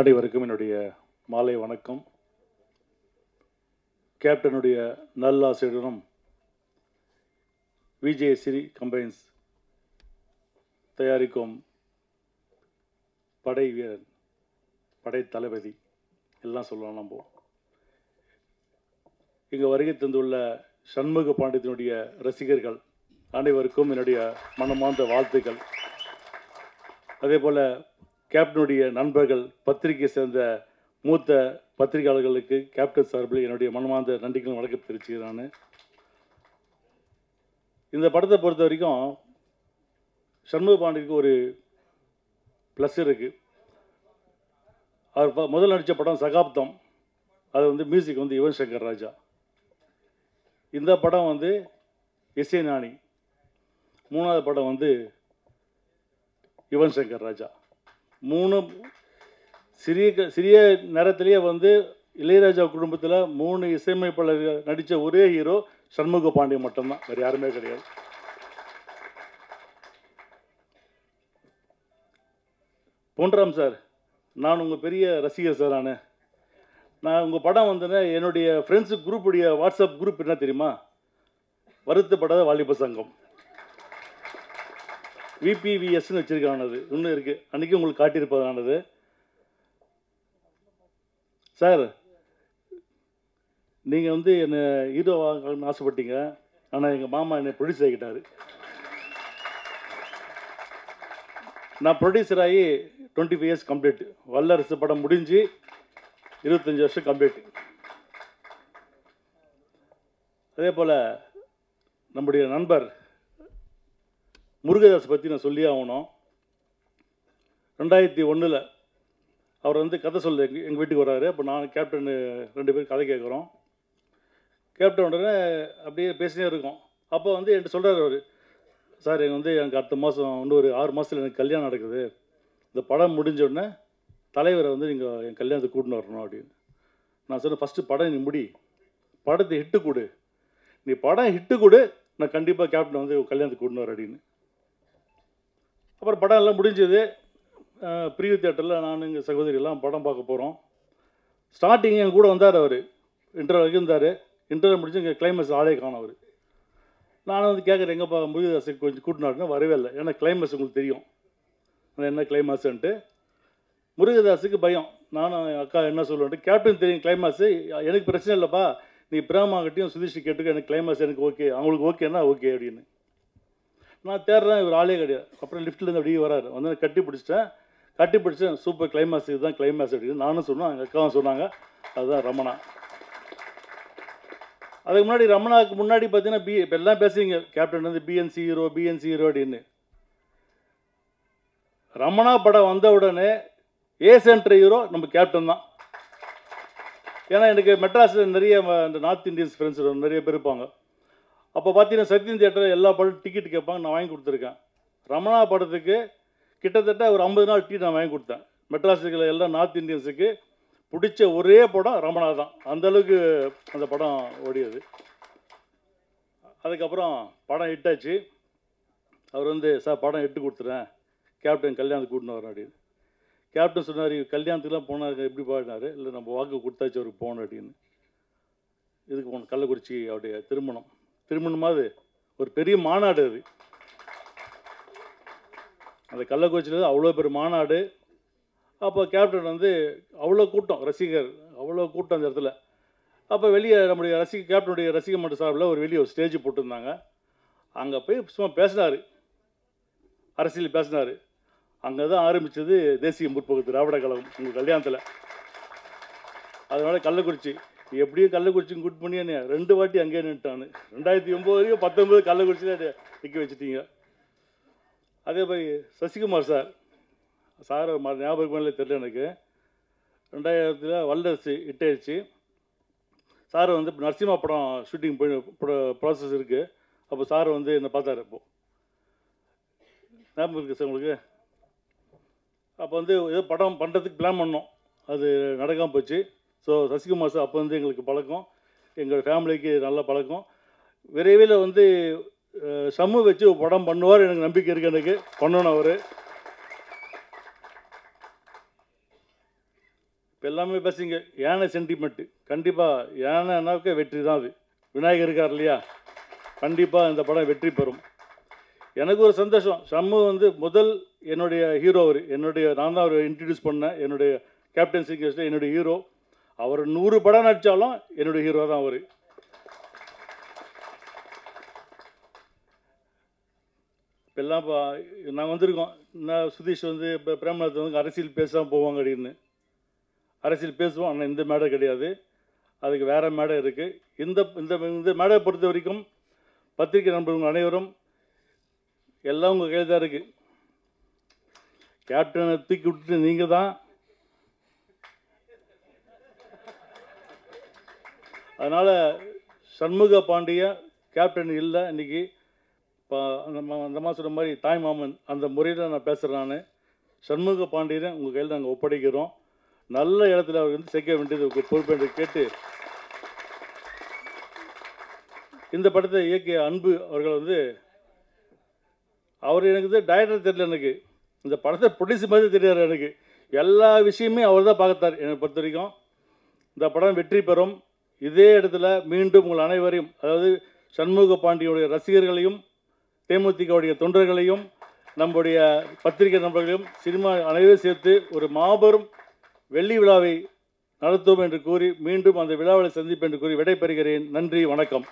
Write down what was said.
அனைவருக்கும் என்னுடைய மாலை வணக்கம். கேப்டனுடைய நல்லாசிரியரும் விஜய் சிரி கம்பைன்ஸ் தயாரிக்கும் படை வீரன், படை தளபதி எல்லாம் சொல்லலாம். நம்ம இங்கே வருகை தந்துள்ள சண்முக பாண்டியத்தினுடைய ரசிகர்கள் அனைவருக்கும் என்னுடைய மனமார்ந்த வாழ்த்துக்கள். அதே போல் கேப்டனுடைய நண்பர்கள், பத்திரிகை சேர்ந்த மூத்த பத்திரிகையாளர்களுக்கு கேப்டன் சார்பில் என்னுடைய மனமார்ந்த நன்றிகளும் வணக்கம் தெரிவிச்சுக்கிறேன். நான் இந்த படத்தை பொறுத்த வரைக்கும் சண்முக பாண்டியனுக்கு ஒரு ப்ளஸ் இருக்குது. அவர் முதல் நடித்த படம் சகாப்தம், அது வந்து மியூசிக் வந்து யுவன் சங்கர் ராஜா. இந்த படம் வந்து இசை ஞானி. மூணாவது படம் வந்து யுவன் சங்கர் ராஜா. மூணு சிறிய நேரத்திலேயே வந்து இளையராஜா குடும்பத்தில் 3 இசையமைப்பாளர்கள் நடித்த ஒரே ஹீரோ சண்முக பாண்டியன் மட்டும்தான், வேறு யாருமே கிடையாது. பொன்ராம் சார், நான் உங்கள் பெரிய ரசிகர் சார். நான் உங்கள் படம் வந்தேன்னா என்னுடைய ஃப்ரெண்ட்ஸு குரூப்புடைய வாட்ஸ்அப் குரூப் என்ன தெரியுமா? வருத்தப்படாத வாலிப சங்கம், விபிவிஎஸ்ன்னு வச்சுருக்கானது இன்னும் இருக்குது. அன்றைக்கி உங்களுக்கு காட்டியிருப்பதானது. சார், நீங்கள் வந்து என்னை ஹீரோ ஆகணும்னு ஆசைப்பட்டீங்க, ஆனால் எங்கள் மாமா என்னை ப்ரொடியூஸ் ஆகிட்டார். நான் ப்ரொடியூசர் ஆகி 25 இயர்ஸ் கம்ப்ளீட். வல்லரசு படம் முடிஞ்சு 25 வருஷம் கம்ப்ளீட். அதே போல் நம்முடைய நண்பர் முருகதாஸ் பற்றி நான் சொல்லி ஆகணும். 2001 அவர் வந்து கதை சொல்ல எங்கள் வீட்டுக்கு வர்றாரு. அப்போ நான் கேப்டன் 2 பேரும் கதை கேட்குறோம். கேப்டன் உடனே அப்படியே பேசினே இருக்கோம். அப்போ வந்து என்கிட்ட சொல்கிறார் அவர், சார் எனக்கு அடுத்த மாதம் இன்னும் ஒரு 6 மாதத்தில் எனக்கு கல்யாணம் நடக்குது. இந்த படம் முடிஞ்ச உடனே தலைவரை வந்து நீங்கள் என் கல்யாணத்துக்கு கூட்டின்னு வரணும் அப்படின்னு. நான் சொன்னேன், ஃபஸ்ட்டு படம் நீ முடி, படத்தை ஹிட்டு கொடு. நீ படம் ஹிட்டு கொடு, நான் கண்டிப்பாக கேப்டன் வந்து கல்யாணத்துக்கு கூட்டின்னு வரேன் அப்படின்னு. அப்புறம் படம் எல்லாம் முடிஞ்சது. பிரிவு தியேட்டரில் நான் எங்கள் சகோதரி எல்லாம் படம் பார்க்க போகிறோம். ஸ்டார்டிங் என் கூட வந்தார் அவர், இன்டர்வல் வரைக்கும் இருந்தார். இன்டர்வல் முடிஞ்சு எங்கள் கிளைமேக்ஸ் ஆளே காணும் அவர். நான் வந்து கேட்குறேன், எங்கப்பா முருகதாஸுக்கு கொஞ்சம் கூட்டினாருன்னா வரவே இல்லை. ஏன்னா கிளைமேக்ஸ் உங்களுக்கு தெரியும் அது என்ன கிளைமேக்ஸ்ன்ட்டு. முருகதாஸுக்கு பயம். நானும் அக்கா என்ன சொல்லுவேன்ட்டு, கேப்டன் தெரியும் கிளைமேக்ஸு, எனக்கு பிரச்சனை இல்லைப்பா, நீ பிரேமாகிட்டையும் சுதீஷ் கேட்டுக்க, எனக்கு கிளைமேக்ஸ் எனக்கு ஓகே, அவங்களுக்கு ஓகேன்னா ஓகே அப்படின்னு. நான் தேடுறேன், இவர் ஆளே கிடையாது. அப்புறம் லிஃப்ட்லேருந்து அப்படியே வராரு. வந்து கட்டி பிடிச்சேன். சூப்பர் கிளைமேக்ஸ், இதுதான் கிளைமேக்ஸ் அப்படின்னு நானும் சொன்னேன், எங்கள் அக்காவும் சொன்னாங்க. அதுதான் ரமணா. அதுக்கு முன்னாடி ரமணாவுக்கு முன்னாடி பார்த்தீங்கன்னா இப்போ எல்லாம் பேசுறீங்க, கேப்டன் வந்து பிஎன்சி ஹீரோ அப்படின்னு. ரமணா படம் வந்த உடனே ஏ சென்டர் ஹீரோ நம்ம கேப்டன் தான். ஏன்னா எனக்கு மெட்ராஸில் நிறைய இந்த நார்த் இந்தியன்ஸ் ஃப்ரெண்ட்ஸ் நிறைய பேர் இருப்பாங்க. அப்போ பார்த்தீங்கன்னா சத்யம் தியேட்டரில் எல்லா படம் டிக்கெட் கேட்பாங்க, நான் வாங்கி கொடுத்துருக்கேன். ரமணா படத்துக்கு கிட்டத்தட்ட ஒரு 50 நாள் டிக்கெட் நான் வாங்கி கொடுத்தேன். மெட்ராஸுக்கு எல்லாம் நார்த் இந்தியன்ஸுக்கு பிடிச்ச ஒரே படம் ரமணா தான். அந்தளவுக்கு அந்த படம் ஓடியது. அதுக்கப்புறம் படம் ஹிட்டாச்சு. அவர் வந்து, சார் படம் ஹிட்டு கொடுத்துறேன், கேப்டன் கல்யாணத்துக்கு கூட்டின்னு வரேன் அப்படின்னு. கேப்டன் சொன்னார், கல்யாணத்துக்குலாம் போனார் எப்படி பாடினார், இல்லை நம்ம வாக்கு கொடுத்தாச்சு அவருக்கு போகணும் அப்படின்னு. இதுக்கு போகணும், கள்ளக்குறிச்சி அவருடைய திருமணமாவது ஒரு பெரிய மாநாடு அது. அந்த கள்ளக்குறிச்சியில் அவ்வளோ பெரிய மாநாடு. அப்போ கேப்டன் வந்து அவ்வளோ கூட்டம், ரசிகர் அவ்வளோ கூட்டம் அந்த இடத்துல. அப்போ வெளியே நம்முடைய கேப்டனுடைய ரசிக மன்ற சார்பில் ஒரு வெளியே ஒரு ஸ்டேஜ் போட்டிருந்தாங்க. அங்கே போய் சும்மா பேசினார், அரசியல் பேசினார். அங்கே தான் ஆரம்பித்தது தேசிய முற்போக்கு திராவிட கழகம் உங்கள் கல்யாணத்தில். அதனால் கள்ளக்குறிச்சி எப்படியும் கள்ளக்குறிச்சின்னு கூட்டு பண்ணி என்ன 2 வாட்டி அங்கேயே நின்ட்டான்னு. 2009 19 கள்ளக்குறிச்சியில் நிற்க வச்சுட்டீங்க. அதே மாதிரி சசிகுமார் சார் ஞாபகம் பண்ணல தெரியல எனக்கு. 2000 வல்லரசு ஹிட் ஆயிடுச்சு. சார் வந்து இப்போ நரசிம்மா படம் ஷூட்டிங் போய் ப்ராசஸ் இருக்குது. அப்போ சார் வந்து என்னை பார்த்தார். இப்போது ஞாபகம் இருக்குது சார் உங்களுக்கு? அப்போ வந்து ஏதோ படம் பண்ணுறதுக்கு பிளான் பண்ணோம், அது நடக்காமல் போச்சு. ஸோ சசிகுமார் சார் அப்போ வந்து எங்களுக்கு பழக்கம், எங்கள் ஃபேமிலிக்கு நல்ல பழக்கம். விரைவில் வந்து சம்மு வச்சு ஒரு படம் பண்ணுவார், எனக்கு நம்பிக்கை இருக்குது. எனக்கு பண்ணணும் அவர். இப்போ எல்லாமே பேசுங்க யானை சென்டிமெண்ட்டு. கண்டிப்பாக யானைனாக்க வெற்றி தான் அது. விநாயகர் இருக்கார் இல்லையா, கண்டிப்பாக இந்த படம் வெற்றி பெறும். எனக்கு ஒரு சந்தோஷம், சண்முகம் வந்து முதல் என்னுடைய ஹீரோ அவர். நான் தான் அவர் இன்ட்ரடியூஸ் பண்ணேன் என்னுடைய கேப்டன் சீக்வன்ஸில். என்னுடைய ஹீரோ அவர் 100 படம் நடித்தாலும் என்னுடைய ஹீரோ தான் அவர். இப்போல்லாம் நாங்கள் வந்திருக்கோம். நான் சுதீஷ் வந்து இப்போ பிரேமலதா வந்து அரசியல் பேசாமல் போவாங்க அப்படின்னு. அரசியல் பேசுவோம், ஆனால் இந்த மேடை கிடையாது, அதுக்கு வேறு மேடை இருக்குது. இந்த இந்த இந்த மேடையை பொறுத்த வரைக்கும் பத்திரிகை நண்பர்கள் அனைவரும் எல்லாம் உங்கள் கையில் தான் இருக்குது. கேப்டனை தூக்கி விட்டுட்டு நீங்கள் தான். அதனால் சண்முக பாண்டிய கேப்டன் இல்லை இன்றைக்கி. இப்போ அந்த மாதிரி சொன்ன மாதிரி தாய் மாமன் அந்த முறையில் நான் பேசுகிறேன். நான் சண்முக பாண்டியனை உங்கள் கையில் நாங்கள் ஒப்படைக்கிறோம். நல்ல இடத்துல அவர் வந்து சேர்க்க வேண்டியது பொறுப்பு என்று கேட்டு, இந்த படத்தை இயக்கிய அன்பு அவர்கள் வந்து அவர் எனக்கு டைரக்டர் தெரியல, எனக்கு இந்த படத்தை ப்ரொடியூஸ் மாதிரி தெரியாது. எனக்கு எல்லா விஷயமே அவர் தான் பார்த்தார். என்னை பொறுத்த வரைக்கும் இந்த படம் வெற்றி பெறும். இதே இடத்துல மீண்டும் உங்கள் அனைவரையும், அதாவது சண்முக பாண்டியனுடைய ரசிகர்களையும், தேமுதிகவுடைய தொண்டர்களையும், நம்முடைய பத்திரிகை நண்பர்களையும், சினிமா அனைவரும் சேர்த்து ஒரு மாபெரும் வெள்ளி விழாவை நடத்துவோம் என்று கூறி, மீண்டும் அந்த விழாவில் சந்திப்பேன் என்று கூறி விடைபெறுகிறேன். நன்றி, வணக்கம்.